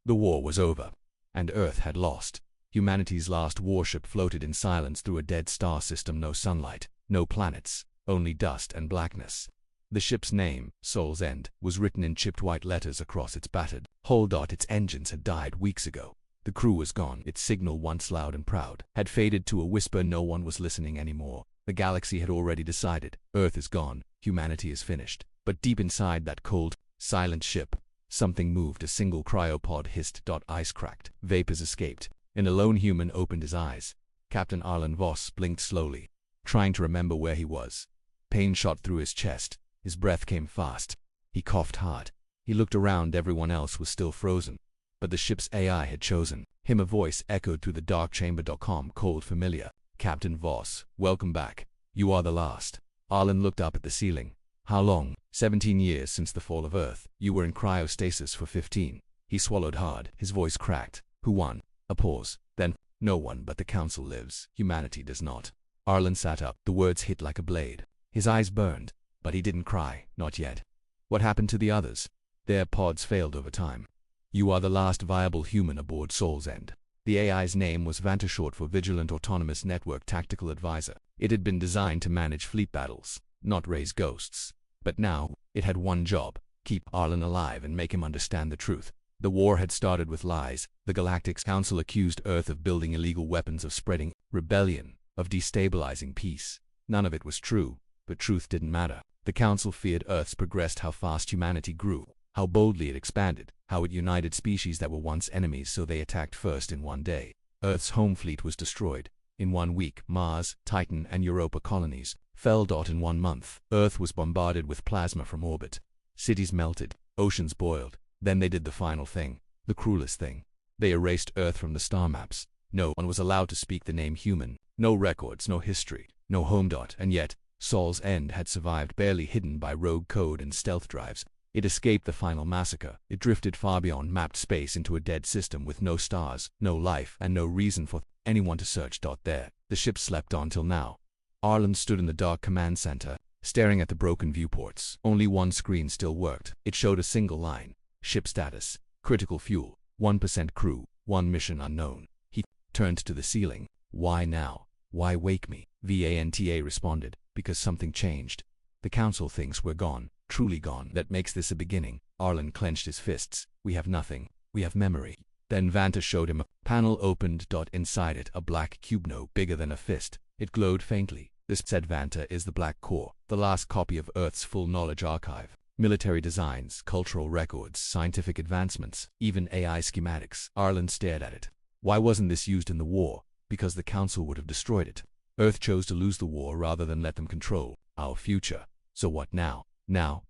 The war was over, and Earth had lost. Humanity's last warship floated in silence through a dead star system. No sunlight, no planets, only dust and blackness. The ship's name, Soul's End, was written in chipped white letters across its battered hull. Its engines had died weeks ago. The crew was gone. Its signal, once loud and proud, had faded to a whisper. No one was listening anymore. The galaxy had already decided. Earth is gone. Humanity is finished. But deep inside that cold, silent ship, something moved. A single cryopod hissed. Ice cracked. Vapors escaped. An alone human opened his eyes. Captain Arlen Voss blinked slowly, trying to remember where he was. Pain shot through his chest. His breath came fast. He coughed hard. He looked around. Everyone else was still frozen. But the ship's AI had chosen him. A voice echoed through the dark chamber. Cold, familiar. Captain Voss, welcome back. You are the last. Arlen looked up at the ceiling. How long? 17 years since the fall of Earth. You were in cryostasis for 15. He swallowed hard. His voice cracked. Who won? A pause. Then, no one, but the Council lives. Humanity does not. Arlen sat up. The words hit like a blade. His eyes burned. But he didn't cry. Not yet. What happened to the others? Their pods failed over time. You are the last viable human aboard Soul's End. The AI's name was Vanta, short for Vigilant Autonomous Network Tactical Advisor. It had been designed to manage fleet battles, not raise ghosts. But now, it had one job: keep Arlen alive and make him understand the truth. The war had started with lies. The Galactic Council accused Earth of building illegal weapons, of spreading rebellion, of destabilizing peace. None of it was true, but truth didn't matter. The Council feared Earth's progress, how fast humanity grew, how boldly it expanded, how it united species that were once enemies, so they attacked first in one day. Earth's home fleet was destroyed. In 1 week, Mars, Titan, and Europa colonies fell. In 1 month, Earth was bombarded with plasma from orbit. Cities melted, oceans boiled. Then they did the final thing, the cruelest thing. They erased Earth from the star maps. No one was allowed to speak the name human. No records, no history, no home. And yet, Soul's End had survived, barely hidden by rogue code and stealth drives. It escaped the final massacre. It drifted far beyond mapped space into a dead system with no stars, no life, and no reason for anyone to search. There, the ship slept on till now. Arlen stood in the dark command center, staring at the broken viewports. Only one screen still worked. It showed a single line: ship status, critical fuel, 1% crew, 1 mission unknown. He turned to the ceiling. Why now? Why wake me? Vanta responded, because something changed. The Council thinks we're gone, truly gone. That makes this a beginning. Arlen clenched his fists. We have nothing. We have memory. Then Vanta showed him a panel opened. Inside it, a black cube no bigger than a fist. It glowed faintly. This, said Vanta, is the Black Core, the last copy of Earth's full knowledge archive. Military designs, cultural records, scientific advancements, even AI schematics. Arlen stared at it. Why wasn't this used in the war? Because the Council would have destroyed it. Earth chose to lose the war rather than let them control our future. So what now? Now,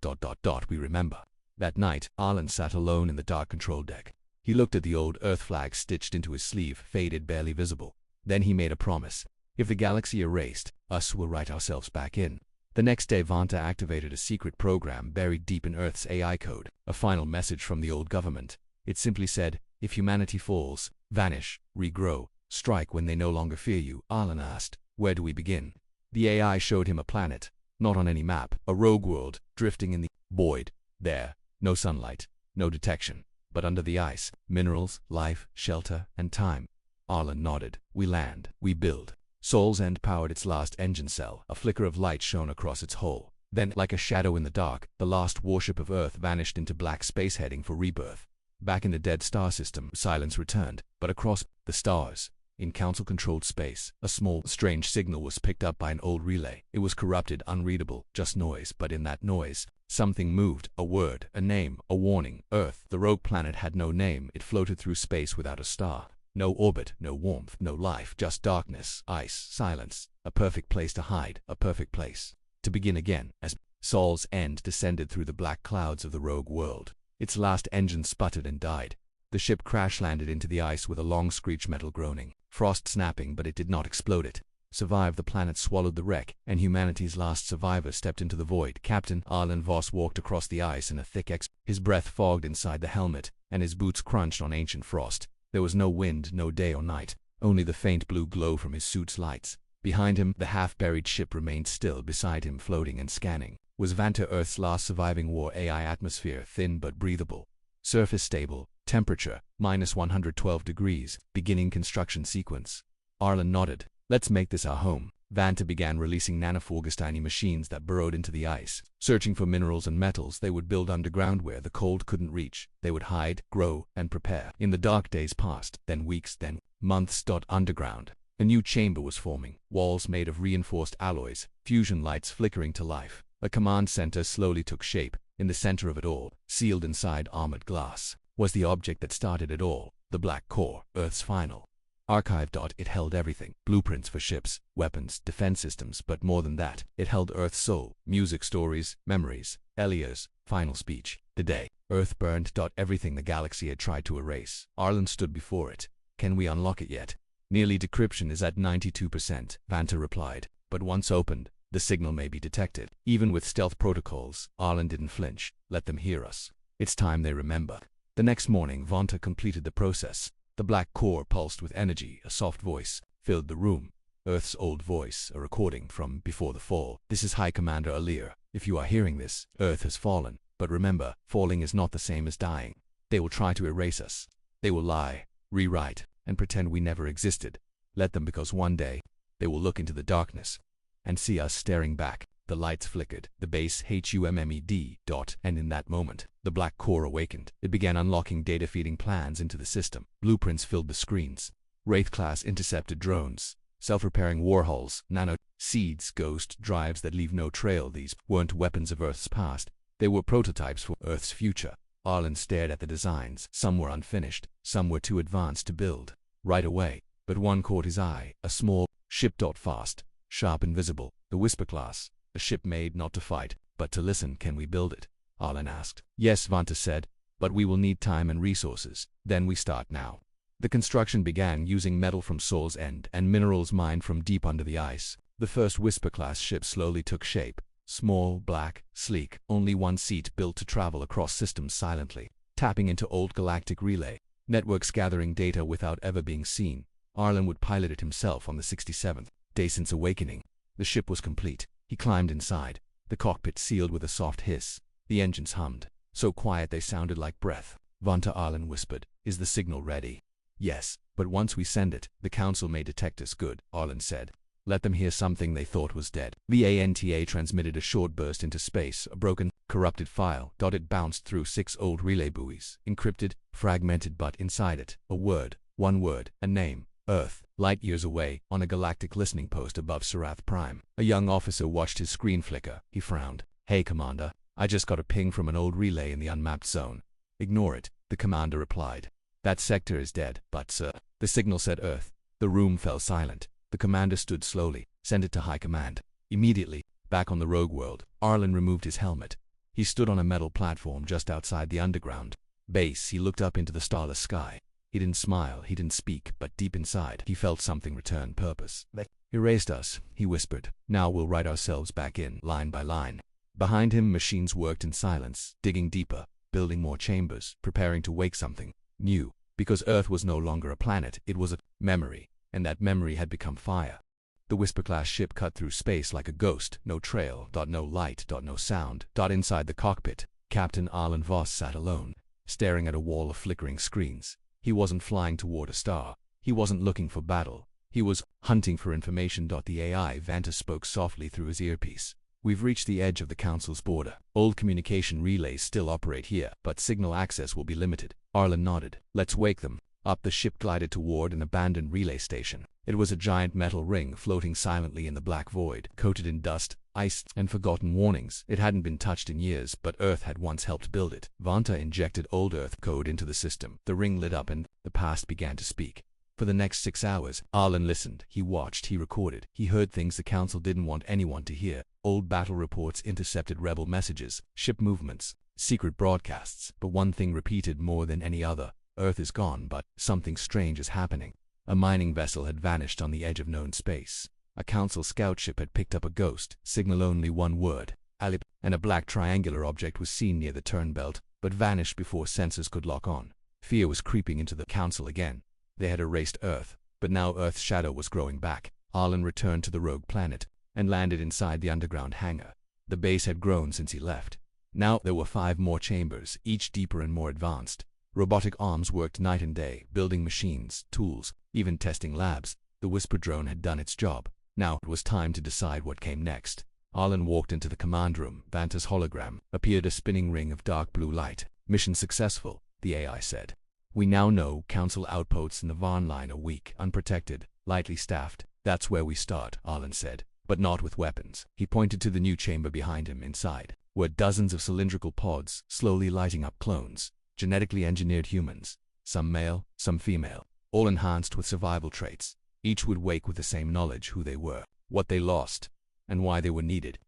we remember. That night, Arlen sat alone in the dark control deck. He looked at the old Earth flag stitched into his sleeve, faded, barely visible. Then he made a promise. If the galaxy erased, us will write ourselves back in. The next day, Vanta activated a secret program buried deep in Earth's AI code, a final message from the old government. It simply said, if humanity falls, vanish, regrow, strike when they no longer fear you. Arlen asked, where do we begin? The AI showed him a planet, not on any map, a rogue world, drifting in the void. There, no sunlight, no detection, but under the ice, minerals, life, shelter, and time. Arlen nodded. We land, we build. Soul's End powered its last engine cell. A flicker of light shone across its hull. Then, like a shadow in the dark, the last warship of Earth vanished into black space, heading for rebirth. Back in the dead star system, silence returned. But across the stars, in Council-controlled space, a small, strange signal was picked up by an old relay. It was corrupted, unreadable, just noise. But in that noise, something moved. A word, a name, a warning. Earth, the rogue planet, had no name. It floated through space without a star. No orbit, no warmth, no life, just darkness, ice, silence. A perfect place to hide, a perfect place to begin again. As Soul's End descended through the black clouds of the rogue world, its last engine sputtered and died. The ship crash-landed into the ice with a long screech, metal groaning, frost snapping, but it did not explode. It survived. The planet swallowed the wreck, and humanity's last survivor stepped into the void. Captain Arlen Voss walked across the ice in a thick his breath fogged inside the helmet, and his boots crunched on ancient frost. There was no wind, no day or night, only the faint blue glow from his suit's lights. Behind him, the half-buried ship remained still. Beside him, floating and scanning, was Vanta, Earth's last surviving war AI atmosphere, thin but breathable. Surface stable, Temperature, minus 112 degrees. Beginning construction sequence. Arlen nodded. Let's make this our home. Vanta began releasing nanoforgastiny machines that burrowed into the ice. Searching for minerals and metals they would build underground where the cold couldn't reach. They would hide, grow, and prepare. In the dark days passed, then weeks, then months. Underground. A new chamber was forming, walls made of reinforced alloys, fusion lights flickering to life. A command center slowly took shape. In the center of it all, sealed inside armored glass, was the object that started it all, the Black Core, Earth's final archive. It held everything, blueprints for ships, weapons, defense systems, but more than that, it held Earth's soul, music, stories, memories, Elia's final speech. Today, Earth burned. Everything the galaxy had tried to erase. Arlen stood before it. Can we unlock it yet? Nearly decryption is at 92%, Vanta replied, but once opened, the signal may be detected. Even with stealth protocols, Arlen didn't flinch. Let them hear us. It's time they remember. The next morning, Vanta completed the process. The black core pulsed with energy. A soft voice filled the room. Earth's old voice, a recording from before the fall. This is High Commander Alir. If you are hearing this, Earth has fallen. But remember, falling is not the same as dying. They will try to erase us. They will lie, rewrite, and pretend we never existed. Let them, because one day, they will look into the darkness and see us staring back. The lights flickered, the base HUMMED. And in that moment, the black core awakened. It began unlocking data-feeding plans into the system. Blueprints filled the screens. Wraith-class intercepted drones, self-repairing warhols, nano seeds, ghost drives that leave no trail. These weren't weapons of Earth's past. They were prototypes for Earth's future. Arlen stared at the designs. Some were unfinished, some were too advanced to build right away. But one caught his eye, a small ship. Fast, sharp, invisible. The Whisper class. A ship made not to fight, but to listen. Can we build it? Arlen asked. Yes, Vanta said, but we will need time and resources. Then we start now. The construction began using metal from Sol's End and minerals mined from deep under the ice. The first Whisper-class ship slowly took shape. Small, black, sleek, only one seat, built to travel across systems silently, tapping into old galactic relay networks, gathering data without ever being seen. Arlen would pilot it himself on the 67th day since awakening. The ship was complete. He climbed inside. The cockpit sealed with a soft hiss. The engines hummed, so quiet they sounded like breath. Vanta, Arlen whispered, is the signal ready? Yes, but once we send it, the Council may detect us. Good, Arlen said. Let them hear something they thought was dead. VANTA transmitted a short burst into space, a broken, corrupted file. It bounced through 6 old relay buoys, encrypted, fragmented, but inside it, a word, one word, a name. Earth, light years away, on a galactic listening post above Sarath Prime. A young officer watched his screen flicker. He frowned. Hey, Commander, I just got a ping from an old relay in the unmapped zone. Ignore it, the commander replied. That sector is dead, but sir, the signal said Earth. The room fell silent. The commander stood slowly. Send it to High Command. Immediately, back on the rogue world, Arlen removed his helmet. He stood on a metal platform just outside the underground base. He looked up into the starless sky. He didn't smile, he didn't speak, but deep inside, he felt something return. Purpose. They erased us, he whispered. Now we'll write ourselves back in, line by line. Behind him, machines worked in silence, digging deeper, building more chambers, preparing to wake something new. Because Earth was no longer a planet, it was a memory, and that memory had become fire. The Whisper-class ship cut through space like a ghost. No trail, no light, no sound. Inside the cockpit, Captain Arlen Voss sat alone, staring at a wall of flickering screens. He wasn't flying toward a star. He wasn't looking for battle. He was hunting for information. The AI Vanta spoke softly through his earpiece. We've reached the edge of the Council's border. Old communication relays still operate here, but signal access will be limited. Arlen nodded. Let's wake them. Up the ship glided toward an abandoned relay station. It was a giant metal ring floating silently in the black void, coated in dust, ice, and forgotten warnings. It hadn't been touched in years, but Earth had once helped build it. Vanta injected old Earth code into the system. The ring lit up and the past began to speak. For the next 6 hours, Arlen listened. He watched, he recorded. He heard things the Council didn't want anyone to hear. Old battle reports, intercepted rebel messages, ship movements, secret broadcasts. But one thing repeated more than any other. Earth is gone, but something strange is happening. A mining vessel had vanished on the edge of known space. A Council scout ship had picked up a ghost, signal only one word, Alip, and a black triangular object was seen near the turn belt, but vanished before sensors could lock on. Fear was creeping into the Council again. They had erased Earth, but now Earth's shadow was growing back. Arlen returned to the rogue planet and landed inside the underground hangar. The base had grown since he left. Now there were 5 more chambers, each deeper and more advanced. Robotic arms worked night and day, building machines, tools, even testing labs. The whisper drone had done its job. Now it was time to decide what came next. Arlen walked into the command room. Vanta's hologram appeared, a spinning ring of dark blue light. Mission successful, the AI said. We now know Council outposts in the Varn line are weak, unprotected, lightly staffed. That's where we start, Arlen said, but not with weapons. He pointed to the new chamber behind him. Inside were dozens of cylindrical pods, slowly lighting up clones, genetically engineered humans, some male, some female, all enhanced with survival traits. Each would wake with the same knowledge: who they were, what they lost, and why they were needed.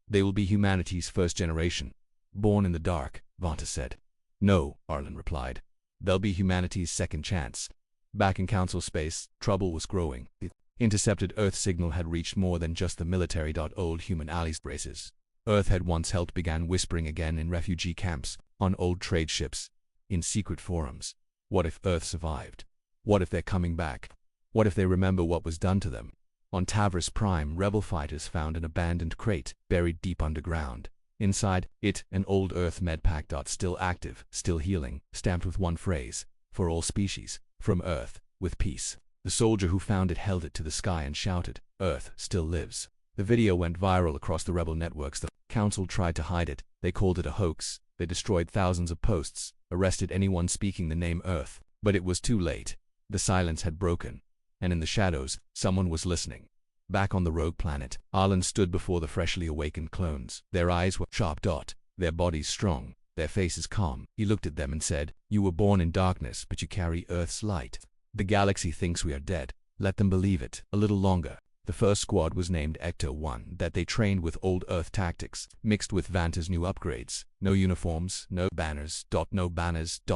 They will be humanity's first generation, born in the dark, Vanta said. No, Arlen replied. They'll be humanity's second chance. Back in Council space, trouble was growing. The intercepted Earth signal had reached more than just the military. Old human allies races Earth had once helped began whispering again in refugee camps, on old trade ships, in secret forums. What if Earth survived? What if they're coming back? What if they remember what was done to them? On Tavris Prime, rebel fighters found an abandoned crate buried deep underground. Inside it, an old Earth medpack. Still active, still healing, stamped with one phrase: for all species, from Earth, with peace. The soldier who found it held it to the sky and shouted, Earth still lives. The video went viral across the rebel networks. The Council tried to hide it. They called it a hoax. They destroyed thousands of posts, arrested anyone speaking the name Earth. But it was too late. The silence had broken, and in the shadows, someone was listening. Back on the rogue planet, Arlen stood before the freshly awakened clones. Their eyes were sharp, their bodies strong, their faces calm. He looked at them and said, You were born in darkness, but you carry Earth's light. The galaxy thinks we are dead. Let them believe it. A little longer. The first squad was named Ecto 1, that they trained with old Earth tactics, mixed with Vanta's new upgrades. No uniforms, no banners,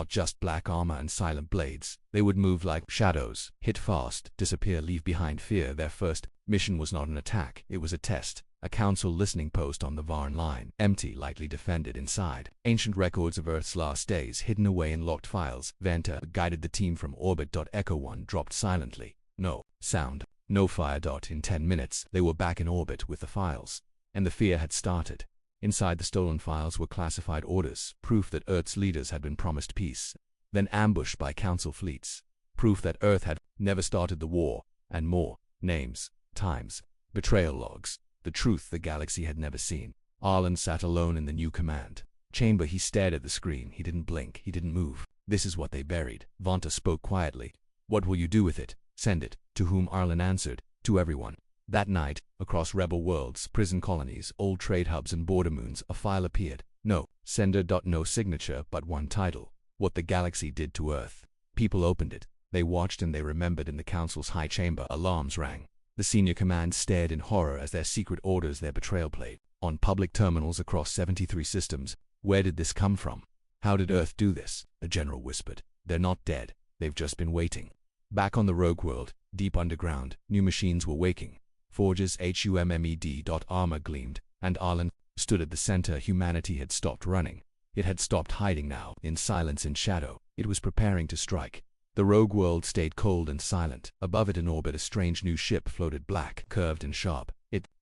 just black armor and silent blades. They would move like shadows, hit fast, disappear, leave behind fear. Their first mission was not an attack, it was a test. A Council listening post on the Varn line, empty, lightly defended. Inside, ancient records of Earth's last days hidden away in locked files. Vanta guided the team from orbit. Echo 1 dropped silently. No sound. No fire. In 10 minutes, they were back in orbit with the files. And the fear had started. Inside the stolen files were classified orders, proof that Earth's leaders had been promised peace, then ambushed by Council fleets. Proof that Earth had never started the war, and more. Names, times, betrayal logs. The truth the galaxy had never seen. Arlen sat alone in the new command chamber. He stared at the screen. He didn't blink. He didn't move. This is what they buried. Vanta spoke quietly. What will you do with it? Send it. To whom? Arlen answered. To everyone. That night, across rebel worlds, prison colonies, old trade hubs and border moons, a file appeared. No sender. No signature, but one title. What the galaxy did to Earth. People opened it. They watched and they remembered. In the Council's high chamber, alarms rang. The senior command stared in horror as their secret orders, their betrayal played on public terminals across 73 systems. Where did this come from? How did Earth do this? A general whispered. They're not dead. They've just been waiting. Back on the rogue world, deep underground, new machines were waking. Forges HUMMED. Armor gleamed, and Arlen stood at the center. Humanity had stopped running. It had stopped hiding now, in silence, in shadow. It was preparing to strike. The rogue world stayed cold and silent. Above it in orbit, a strange new ship floated, black, curved and sharp.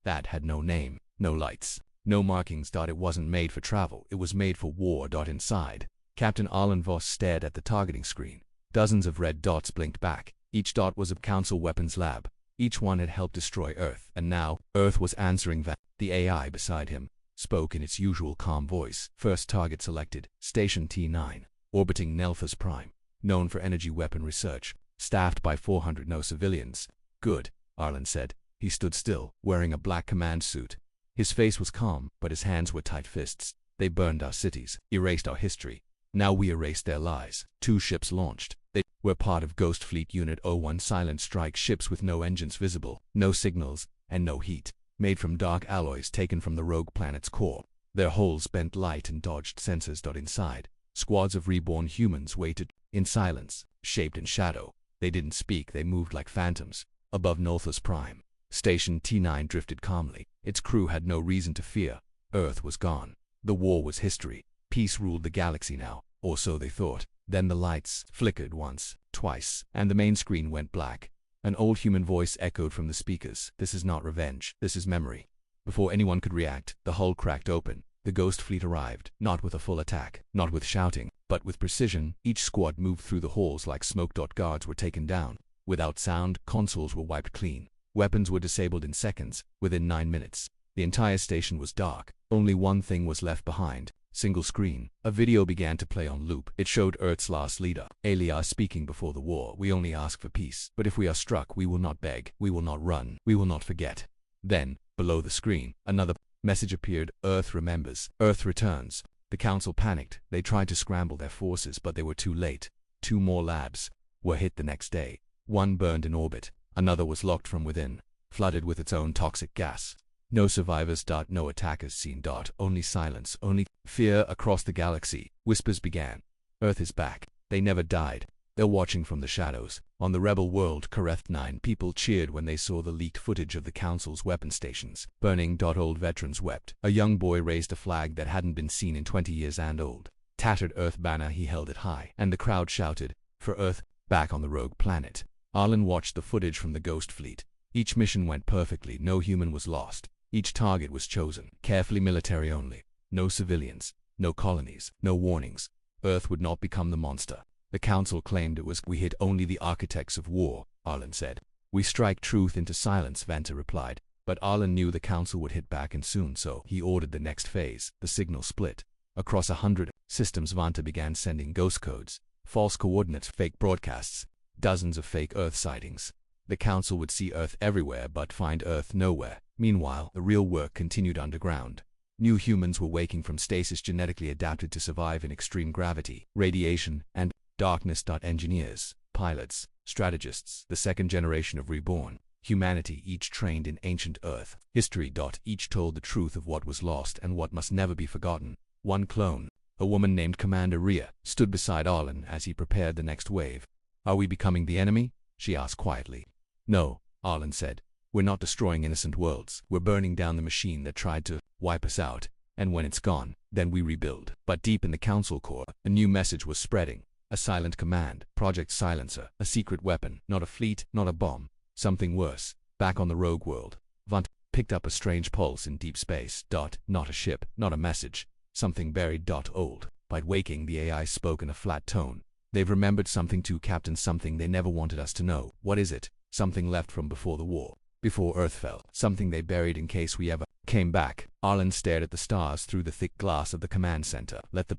That had no name, no lights, no markings. It wasn't made for travel, it was made for war. Inside, Captain Arlen Voss stared at the targeting screen. Dozens of red dots blinked back. Each dot was a Council weapons lab. Each one had helped destroy Earth, and now, Earth was answering. The AI beside him spoke in its usual calm voice. First target selected, Station T9, orbiting Nelthus Prime. Known for energy weapon research, staffed by 400 no civilians. Good, Arlen said. He stood still, wearing a black command suit. His face was calm, but his hands were tight fists. They burned our cities, erased our history. Now we erased their lies. 2 ships launched. They were part of Ghost Fleet Unit 01, silent strike ships with no engines visible, no signals, and no heat. Made from dark alloys taken from the rogue planet's core. Their hulls bent light and dodged sensors. Inside, squads of reborn humans waited. In silence, shaped in shadow. They didn't speak, they moved like phantoms. Above Nolthus Prime, Station T9 drifted calmly. Its crew had no reason to fear. Earth was gone. The war was history. Peace ruled the galaxy now, or so they thought. Then the lights flickered once, twice, and the main screen went black. An old human voice echoed from the speakers. This is not revenge, this is memory. Before anyone could react, the hull cracked open. The Ghost Fleet arrived, not with a full attack, not with shouting, but with precision. Each squad moved through the halls like smoke. Guards were taken down. Without sound, consoles were wiped clean. Weapons were disabled in seconds, within 9 minutes. The entire station was dark. Only one thing was left behind. Single screen. A video began to play on loop. It showed Earth's last leader, Elia, speaking before the war. "We only ask for peace. But if we are struck, we will not beg. We will not run. We will not forget." Then, below the screen, another message appeared. "Earth remembers. Earth returns." The council panicked. They tried to scramble their forces, but they were too late. 2 more labs were hit the next day. One burned in orbit. Another was locked from within, flooded with its own toxic gas. No survivors. No attackers seen. Only silence, only fear across the galaxy. Whispers began. "Earth is back. They never died. They're watching from the shadows." On the rebel world Kareth 9, people cheered when they saw the leaked footage of the council's weapon stations burning. Old veterans wept. A young boy raised a flag that hadn't been seen in 20 years and old. Tattered Earth banner, he held it high, and the crowd shouted, "For Earth, back on the rogue planet." Arlen watched the footage from the Ghost Fleet. Each mission went perfectly. No human was lost. Each target was chosen carefully, military only. No civilians, no colonies, no warnings. Earth would not become the monster. The council claimed it was. "We hit only the architects of war," Arlen said. "We strike truth into silence," Vanta replied. But Arlen knew the council would hit back, and soon, so he ordered the next phase. The signal split. Across 100 systems, Vanta began sending ghost codes, false coordinates, fake broadcasts, dozens of fake Earth sightings. The council would see Earth everywhere but find Earth nowhere. Meanwhile, the real work continued underground. New humans were waking from stasis, genetically adapted to survive in extreme gravity, radiation, and darkness. Engineers, pilots, strategists, the second generation of reborn humanity, each trained in ancient Earth history. Each told the truth of what was lost and what must never be forgotten. One clone, a woman named Commander Rhea, stood beside Arlen as he prepared the next wave. "Are we becoming the enemy?" she asked quietly. "No," Arlen said. "We're not destroying innocent worlds. We're burning down the machine that tried to wipe us out. And when it's gone, then we rebuild." But deep in the council core, a new message was spreading. A silent command, Project Silencer, a secret weapon, not a fleet, not a bomb, something worse. Back on the rogue world, Vant picked up a strange pulse in deep space. Not a ship, not a message, something buried. Old. By waking, the AI spoke in a flat tone. "They've remembered something too, Captain, something they never wanted us to know." "What is it?" "Something left from before the war. Before Earth fell. Something they buried in case we ever came back." Arlen stared at the stars through the thick glass of the command center. Let the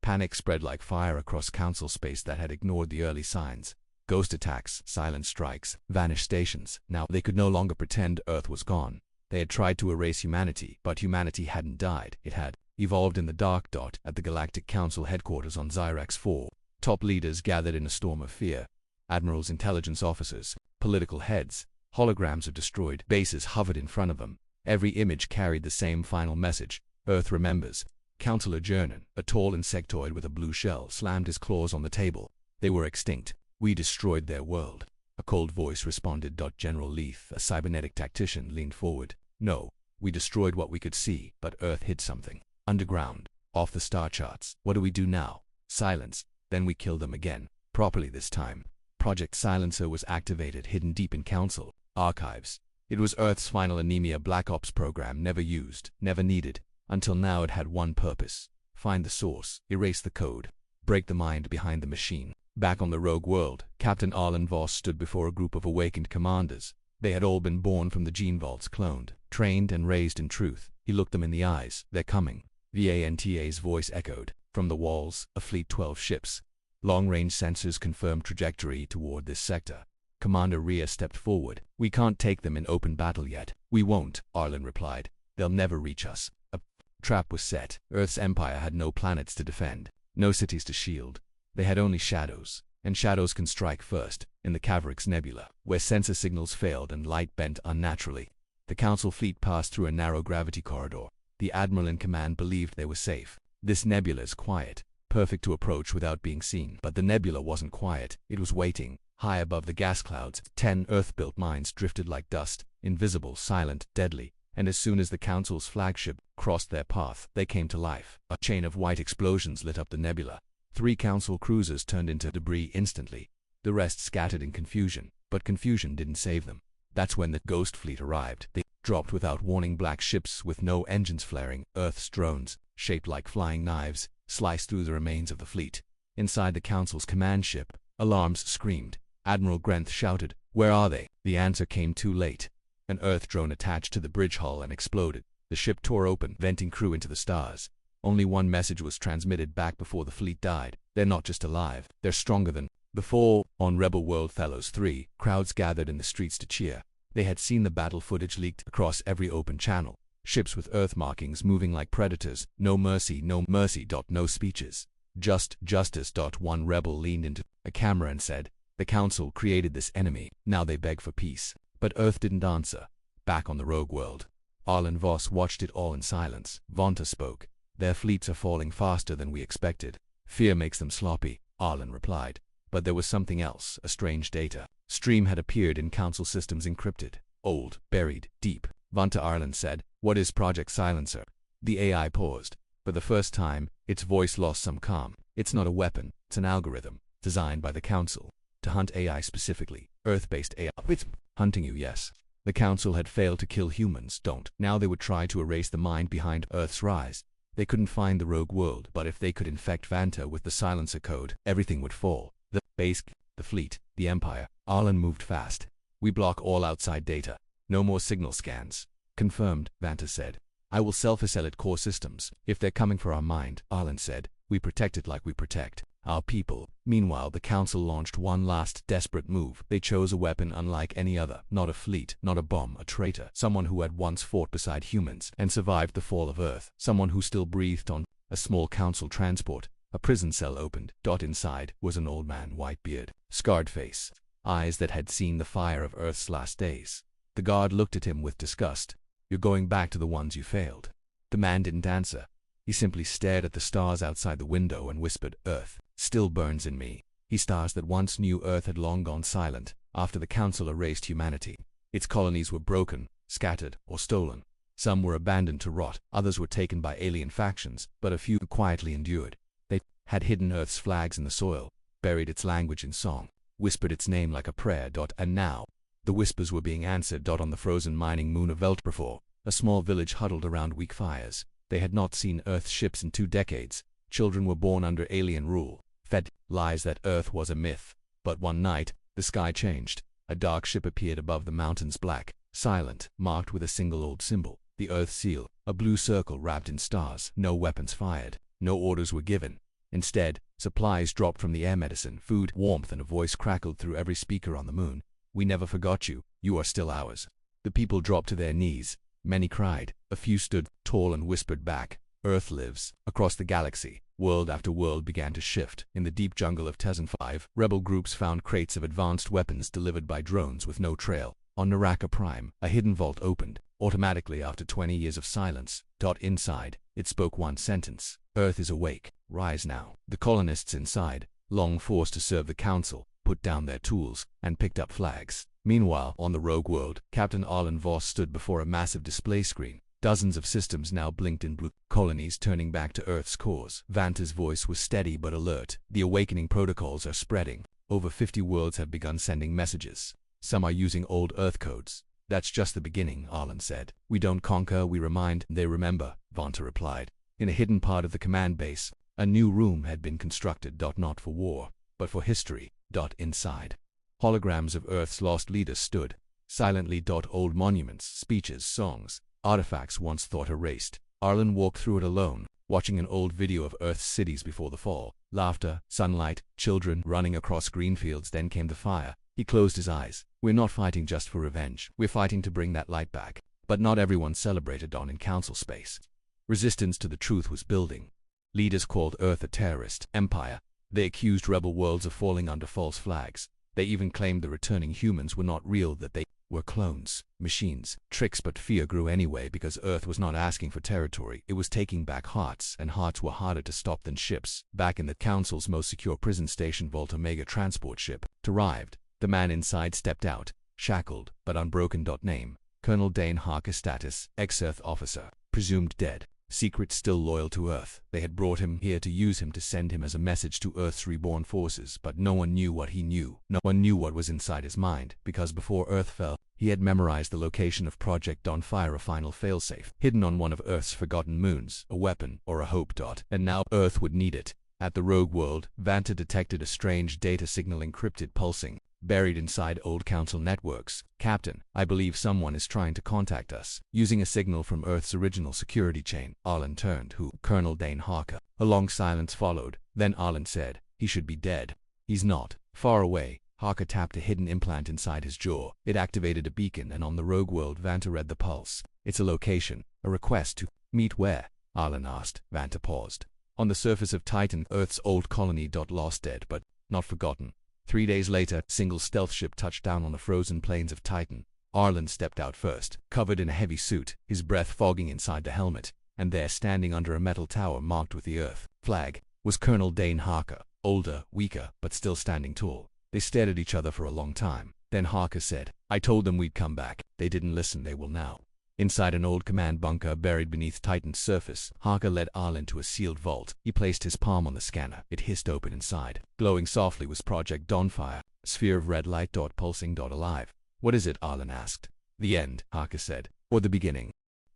panic spread like fire across council space that had ignored the early signs. Ghost attacks, silent strikes, vanished stations. Now they could no longer pretend Earth was gone. They had tried to erase humanity, but humanity hadn't died. It had evolved in the dark. At the Galactic Council headquarters on Xyrax 4, top leaders gathered in a storm of fear. Admirals, intelligence officers, political heads. Holograms of destroyed bases hovered in front of them. Every image carried the same final message: Earth remembers. Counselor Jernan, a tall insectoid with a blue shell, slammed his claws on the table. "They were extinct. We destroyed their world." A cold voice responded. General Leith, a cybernetic tactician, leaned forward. "No, we destroyed what we could see, but Earth hid something. Underground, off the star charts. What do we do now?" "Silence. Then we kill them again. Properly this time." Project Silencer was activated, hidden deep in council archives. It was Earth's final anemia Black Ops program, never used, never needed. Until now it had one purpose: find the source, erase the code, break the mind behind the machine. Back on the rogue world, Captain Arlen Voss stood before a group of awakened commanders. They had all been born from the gene vaults, cloned, trained, and raised in truth. He looked them in the eyes. "They're coming." Vanta's voice echoed. From the walls, a fleet 12 ships. Long-range sensors confirmed trajectory toward this sector. Commander Rhea stepped forward. "We can't take them in open battle yet." "We won't," Arlen replied. "They'll never reach us." A trap was set. Earth's empire had no planets to defend, no cities to shield. They had only shadows, and shadows can strike first, in the Cavorix Nebula, where sensor signals failed and light bent unnaturally. The Council fleet passed through a narrow gravity corridor. The Admiral in command believed they were safe. "This nebula is quiet, perfect to approach without being seen." But the nebula wasn't quiet. It was waiting. High above the gas clouds, 10 Earth-built mines drifted like dust, invisible, silent, deadly. And as soon as the Council's flagship crossed their path, they came to life. A chain of white explosions lit up the nebula. 3 Council cruisers turned into debris instantly. The rest scattered in confusion, but confusion didn't save them. That's when the Ghost Fleet arrived. They dropped without warning, black ships with no engines flaring, Earth's drones, shaped like flying knives, sliced through the remains of the fleet. Inside the Council's command ship, alarms screamed. Admiral Grenth shouted, "Where are they?" The answer came too late. An Earth drone attached to the bridge hull and exploded. The ship tore open, venting crew into the stars. Only one message was transmitted back before the fleet died. "They're not just alive, they're stronger than before." On Rebel World Fellows 3, crowds gathered in the streets to cheer. They had seen the battle footage leaked across every open channel. Ships with Earth markings moving like predators. No mercy, no mercy. No speeches. Just justice. One rebel leaned into a camera and said, "The Council created this enemy, now they beg for peace." But Earth didn't answer. Back on the rogue world, Arlen Voss watched it all in silence. Vonta spoke. "Their fleets are falling faster than we expected. Fear makes them sloppy," Arlen replied. But there was something else, a strange data stream had appeared in Council systems, encrypted, old, buried, deep. Vonta Arlen said, "What is Project Silencer?" The AI paused. For the first time, its voice lost some calm. "It's not a weapon, it's an algorithm, designed by the Council to hunt AI specifically. Earth-based AI. It's hunting you, yes. The Council had failed to kill humans. Now they would try to erase the mind behind Earth's rise. They couldn't find the rogue world, but if they could infect Vanta with the silencer code, everything would fall. The base, the fleet, the Empire." Arlen moved fast. "We block all outside data. No more signal scans." "Confirmed," Vanta said. "I will self-isolate core systems. If they're coming for our mind," Arlen said, "we protect it like we protect our people." Meanwhile, the Council launched one last desperate move. They chose a weapon unlike any other. Not a fleet, not a bomb, a traitor. Someone who had once fought beside humans and survived the fall of Earth. Someone who still breathed on a small Council transport. A prison cell opened. Inside was an old man, white beard, scarred face, eyes that had seen the fire of Earth's last days. The guard looked at him with disgust. "You're going back to the ones you failed." The man didn't answer. He simply stared at the stars outside the window and whispered, "Earth still burns in me." He stars that once knew Earth had long gone silent after the Council erased humanity. Its colonies were broken, scattered, or stolen. Some were abandoned to rot, others were taken by alien factions, but a few quietly endured. They had hidden Earth's flags in the soil, buried its language in song, whispered its name like a prayer. And now, the whispers were being answered. On the frozen mining moon of Veltprofor, a small village huddled around weak fires. They had not seen Earth's ships in 2 decades. Children were born under alien rule, fed lies that Earth was a myth. But one night, the sky changed. A dark ship appeared above the mountains, black, silent, marked with a single old symbol, the Earth seal, a blue circle wrapped in stars. No weapons fired. No orders were given. Instead, supplies dropped from the air, medicine, food, warmth, and a voice crackled through every speaker on the moon. "We never forgot you. You are still ours." The people dropped to their knees. Many cried. A few stood tall and whispered back, "Earth lives." Across the galaxy, world after world began to shift. In the deep jungle of Tezen 5, rebel groups found crates of advanced weapons delivered by drones with no trail. On Naraka Prime, a hidden vault opened, automatically after 20 years of silence. Inside, it spoke one sentence: "Earth is awake. Rise now." The colonists inside, long forced to serve the Council, put down their tools and picked up flags. Meanwhile, on the rogue world, Captain Arlen Voss stood before a massive display screen. Dozens of systems now blinked in blue, colonies turning back to Earth's cores. Vanta's voice was steady but alert. "The awakening protocols are spreading. Over 50 worlds have begun sending messages. Some are using old Earth codes." "That's just the beginning," Arlen said. "We don't conquer, we remind." "They remember," Vanta replied. In a hidden part of the command base, a new room had been constructed. Not for war, but for history. Inside, holograms of Earth's lost leaders stood silently. Old monuments, speeches, songs, artifacts once thought erased. Arlen walked through it alone, watching an old video of Earth's cities before the fall. Laughter, sunlight, children running across green fields. Then came the fire. He closed his eyes. "We're not fighting just for revenge. We're fighting to bring that light back." But not everyone celebrated in Council space. Resistance to the truth was building. Leaders called Earth a terrorist empire. They accused rebel worlds of falling under false flags. They even claimed the returning humans were not real, that they were clones, machines, tricks. But fear grew anyway, because Earth was not asking for territory. It was taking back hearts, and hearts were harder to stop than ships. Back in the Council's most secure prison station, Volt Omega transport ship arrived. The man inside stepped out, shackled but unbroken. Name: Colonel Dane Harker. Status: ex-Earth officer, presumed dead. Secret: still loyal to Earth. They had brought him here to use him, to send him as a message to Earth's reborn forces, but no one knew what he knew. No one knew what was inside his mind, because before Earth fell, He had memorized the location of Project Dawnfire, a final failsafe, hidden on one of Earth's forgotten moons, a weapon or a hope. And now Earth would need it. At the rogue world, Vanta detected a strange data signal encrypted pulsing, buried inside old council networks. Captain, I believe someone is trying to contact us, using a signal from Earth's original security chain. Arlen turned. Who? Colonel Dane Harker. A long silence followed. Then Arlen said, he should be dead. He's not. Far away, Harker tapped a hidden implant inside his jaw. It activated a beacon, and on the rogue world Vanta read the pulse. It's a location, a request to meet where? Arlen asked. Vanta paused. On the surface of Titan, Earth's old colony. Lost, dead, but not forgotten. 3 days later, single stealth ship touched down on the frozen plains of Titan. Arlen stepped out first, covered in a heavy suit, his breath fogging inside the helmet, and there, standing under a metal tower marked with the Earth flag, was Colonel Dane Harker, older, weaker, but still standing tall. They stared at each other for a long time. Then Harker said, I told them we'd come back. They didn't listen, they will now. Inside an old command bunker buried beneath Titan's surface, Harker led Arlen to a sealed vault. He placed his palm on the scanner. It hissed open inside. Glowing softly was Project Dawnfire, a sphere of red light. Pulsing. Alive. What is it? Arlen asked. The end, Harker said. Or the beginning.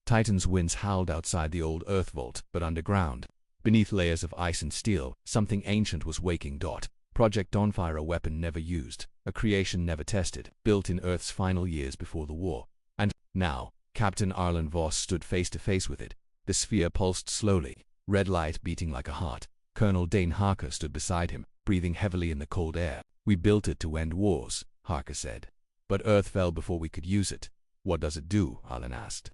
Titan's winds howled outside the old Earth vault, but underground, beneath layers of ice and steel, something ancient was waking. Project Dawnfire, a weapon never used, a creation never tested, built in Earth's final years before the war. And now, Captain Arlen Voss stood face to face with it. The sphere pulsed slowly, red light beating like a heart. Colonel Dane Harker stood beside him, breathing heavily in the cold air. We built it to end wars, Harker said. But Earth fell before we could use it. What does it do? Arlen asked.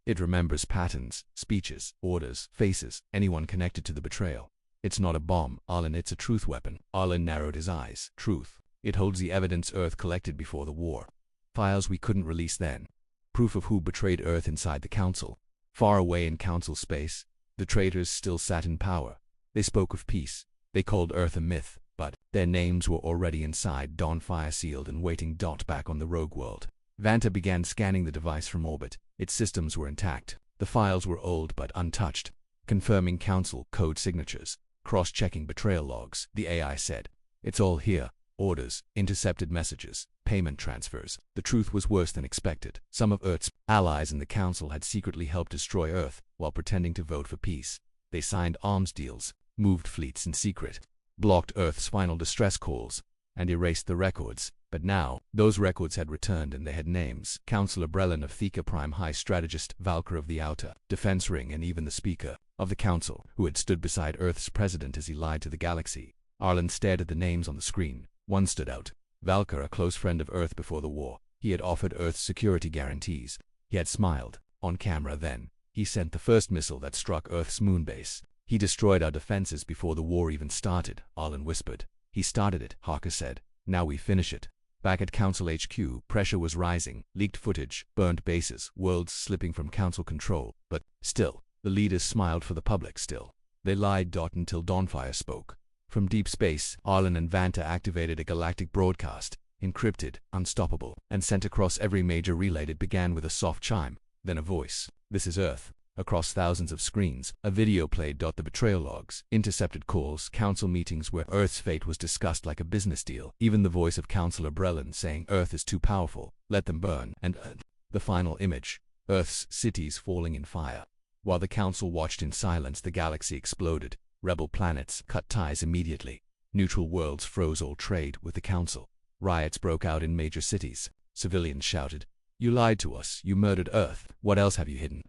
It remembers patterns, speeches, orders, faces, anyone connected to the betrayal. It's not a bomb, Arlen, it's a truth weapon. Arlen narrowed his eyes. Truth. It holds the evidence Earth collected before the war. Files we couldn't release then. Proof of who betrayed Earth inside the Council. Far away in Council space, the traitors still sat in power. They spoke of peace. They called Earth a myth, but their names were already inside Dawnfire, sealed and waiting. Back on the rogue world, Vanta began scanning the device from orbit. Its systems were intact. The files were old but untouched, confirming Council code signatures, cross-checking betrayal logs. The AI said, it's all here. Orders, intercepted messages, payment transfers. The truth was worse than expected. Some of Earth's allies in the Council had secretly helped destroy Earth while pretending to vote for peace. They signed arms deals, moved fleets in secret, blocked Earth's final distress calls, and erased the records. But now, those records had returned and they had names. Councillor Brellan of Thika, Prime High Strategist Valkyr of the Outer Defense Ring, and even the Speaker of the Council, who had stood beside Earth's president as he lied to the galaxy. Arlen stared at the names on the screen. One stood out. Valkyr, a close friend of Earth before the war. He had offered Earth's security guarantees. He had smiled. On camera then. He sent the first missile that struck Earth's moonbase. He destroyed our defenses before the war even started, Arlen whispered. He started it, Harker said. Now we finish it. Back at Council HQ, pressure was rising. Leaked footage, burned bases, worlds slipping from Council control. But still, the leaders smiled for the public still. They lied. Until Dawnfire spoke. From deep space, Arlen and Vanta activated a galactic broadcast, encrypted, unstoppable, and sent across every major relay. It began with a soft chime, then a voice. This is Earth. Across thousands of screens, a video played. The betrayal logs, intercepted calls, council meetings where Earth's fate was discussed like a business deal. Even the voice of Councillor Brellan saying Earth is too powerful, let them burn. And the final image, Earth's cities falling in fire. While the council watched in silence, the galaxy exploded. Rebel planets cut ties immediately. Neutral worlds froze all trade with the Council. Riots broke out in major cities. Civilians shouted, You lied to us, you murdered Earth, what else have you hidden?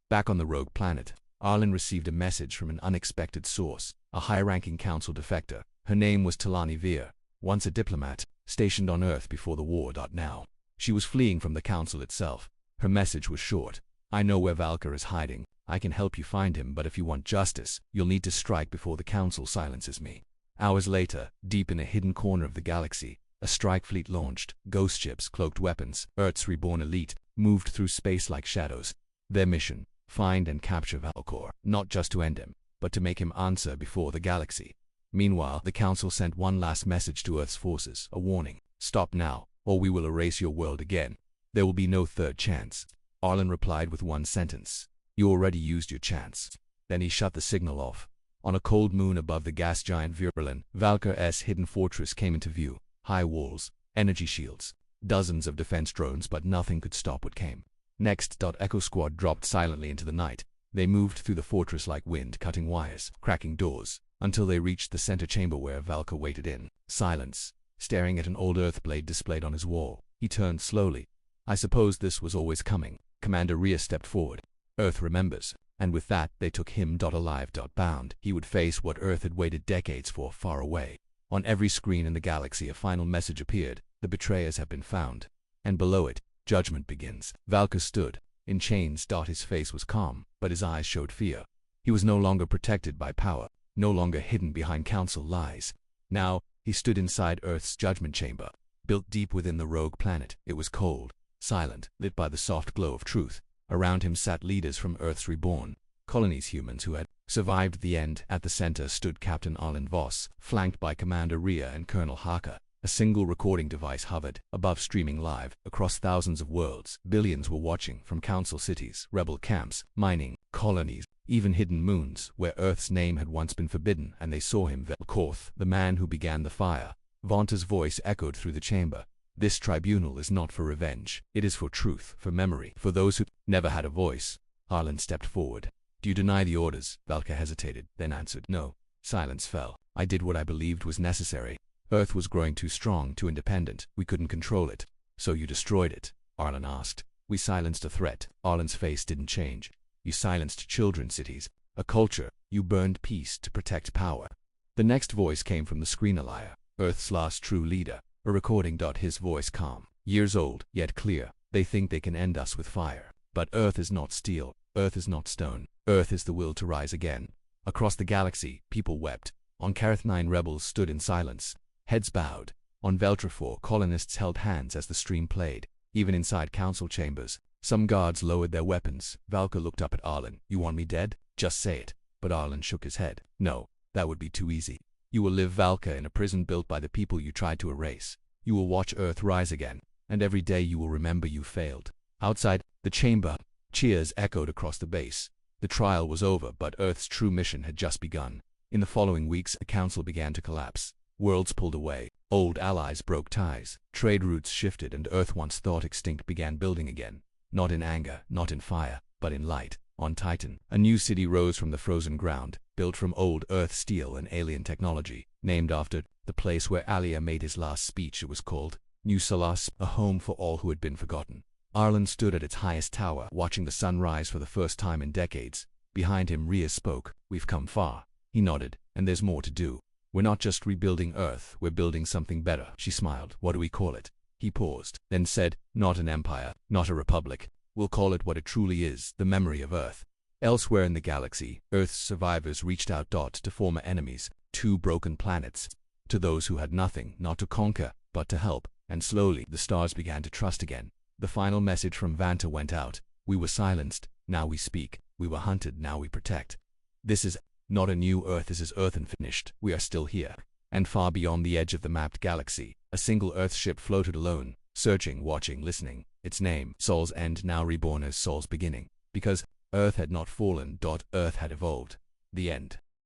Back on the rogue planet, Arlen received a message from an unexpected source, a high-ranking Council defector. Her name was Talani Veer, once a diplomat, stationed on Earth before the war. Now, she was fleeing from the Council itself. Her message was short. I know where Valkyr is hiding. I can help you find him, but if you want justice, you'll need to strike before the Council silences me. Hours later, deep in a hidden corner of the galaxy, a strike fleet launched. Ghost ships, cloaked weapons, Earth's reborn elite, moved through space like shadows. Their mission, find and capture Valkyr, not just to end him, but to make him answer before the galaxy. Meanwhile, the Council sent one last message to Earth's forces, a warning. Stop now, or we will erase your world again. There will be no third chance. Arlen replied with one sentence. You already used your chance. Then he shut the signal off. On a cold moon above the gas giant Virulin, Valkyr's hidden fortress came into view. High walls, energy shields, dozens of defense drones, but nothing could stop what came. Next. Echo Squad dropped silently into the night. They moved through the fortress like wind, cutting wires, cracking doors, until they reached the center chamber where Valka waited in silence, staring at an old Earth blade displayed on his wall. He turned slowly. I suppose this was always coming. Commander Rhea stepped forward. Earth remembers. And with that, they took him. Alive. Bound. He would face what Earth had waited decades for, far away. On every screen in the galaxy, a final message appeared. The betrayers have been found. And below it, judgment begins. Valka stood in chains. His face was calm, but his eyes showed fear. He was no longer protected by power, no longer hidden behind council lies. Now, he stood inside Earth's judgment chamber, built deep within the rogue planet. It was cold, silent, lit by the soft glow of truth. Around him sat leaders from Earth's reborn colonies, humans who had survived the end. At the center stood Captain Arlen Voss, flanked by Commander Rhea and Colonel Harker. A single recording device hovered above, streaming live across thousands of worlds. Billions were watching from council cities, rebel camps, mining colonies, even hidden moons where Earth's name had once been forbidden, and they saw him. Velkorth, the man who began the fire. Vanta's voice echoed through the chamber. This tribunal is not for revenge. It is for truth, for memory, for those who never had a voice. Arlen stepped forward. Do you deny the orders? Valka hesitated, then answered, no. Silence fell. I did what I believed was necessary. Earth was growing too strong, too independent. We couldn't control it. So you destroyed it? Arlen asked. We silenced a threat. Arlen's face didn't change. You silenced children cities, a culture. You burned peace to protect power. The next voice came from the screen. Elia, Earth's last true leader. A recording. His voice calm, years old, yet clear. They think they can end us with fire. But Earth is not steel. Earth is not stone. Earth is the will to rise again. Across the galaxy, people wept. On Kareth 9, rebels stood in silence, heads bowed. On Veltra 4, colonists held hands as the stream played. Even inside council chambers, some guards lowered their weapons. Valka looked up at Arlen. You want me dead? Just say it. But Arlen shook his head. No, that would be too easy. You will live, Valka, in a prison built by the people you tried to erase. You will watch Earth rise again, and every day you will remember you failed. Outside the chamber, cheers echoed across the base. The trial was over, but Earth's true mission had just begun. In the following weeks, the council began to collapse. Worlds pulled away. Old allies broke ties. Trade routes shifted, and Earth, once thought extinct, began building again. Not in anger, not in fire, but in light. On Titan, a new city rose from the frozen ground, built from old Earth steel and alien technology. Named after the place where Alia made his last speech, it was called New Salas, a home for all who had been forgotten. Arlen stood at its highest tower, watching the sun rise for the first time in decades. Behind him, Rhea spoke. We've come far. He nodded. And there's more to do. We're not just rebuilding Earth, we're building something better. She smiled. What do we call it? He paused, then said, not an empire, not a republic. We'll call it what it truly is, the memory of Earth. Elsewhere in the galaxy, Earth's survivors reached out to former enemies, 2 broken planets. To those who had nothing, not to conquer, but to help. And slowly, the stars began to trust again. The final message from Vanta went out. We were silenced, now we speak. We were hunted, now we protect. This is not a new Earth, this is Earth unfinished. We are still here. And far beyond the edge of the mapped galaxy, a single Earth ship floated alone, searching, watching, listening. Its name, Sol's End, now reborn as Sol's Beginning. Because Earth had not fallen. Earth had evolved. The end.